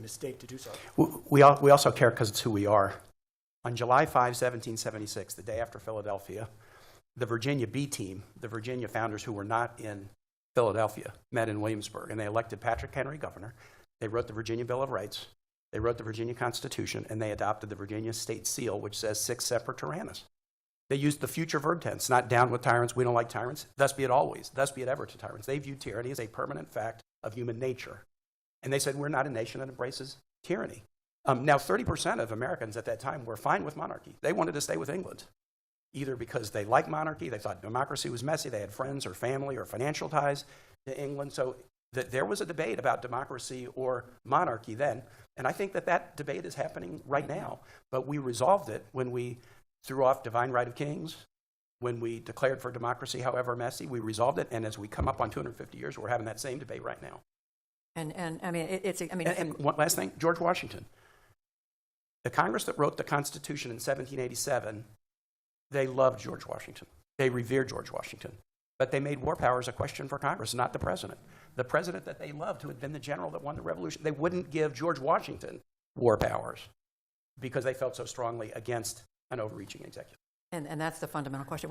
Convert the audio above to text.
mistake to do so. We also care because it's who we are. On July 5, 1776, the day after Philadelphia, the Virginia B team, the Virginia founders who were not in Philadelphia, met in Williamsburg, and they elected Patrick Henry governor. They wrote the Virginia Bill of Rights. They wrote the Virginia Constitution, and they adopted the Virginia State Seal, which says 6 separate tyrannos. They used the future verb tense, not down with tyrants, we don't like tyrants, thus be it always, thus be it ever to tyrants. They viewed tyranny as a permanent fact of human nature. And they said, we're not a nation that embraces tyranny. Now, 30% of Americans at that time were fine with monarchy. They wanted to stay with England, either because they liked monarchy, they thought democracy was messy, they had friends or family or financial ties to England. So there was a debate about democracy or monarchy then. And I think that debate is happening right now. But we resolved it when we threw off divine right of kings, when we declared for democracy, however messy. We resolved it. And as we come up on 250 years, we're having that same debate right now. And I mean, And one last thing, George Washington. The Congress that wrote the Constitution in 1787, they loved George Washington. They revered George Washington. But they made war powers a question for Congress, not the president. The president that they loved, who had been the general that won the revolution, they wouldn't give George Washington war powers because they felt so strongly against an overreaching executive. and that's the fundamental question.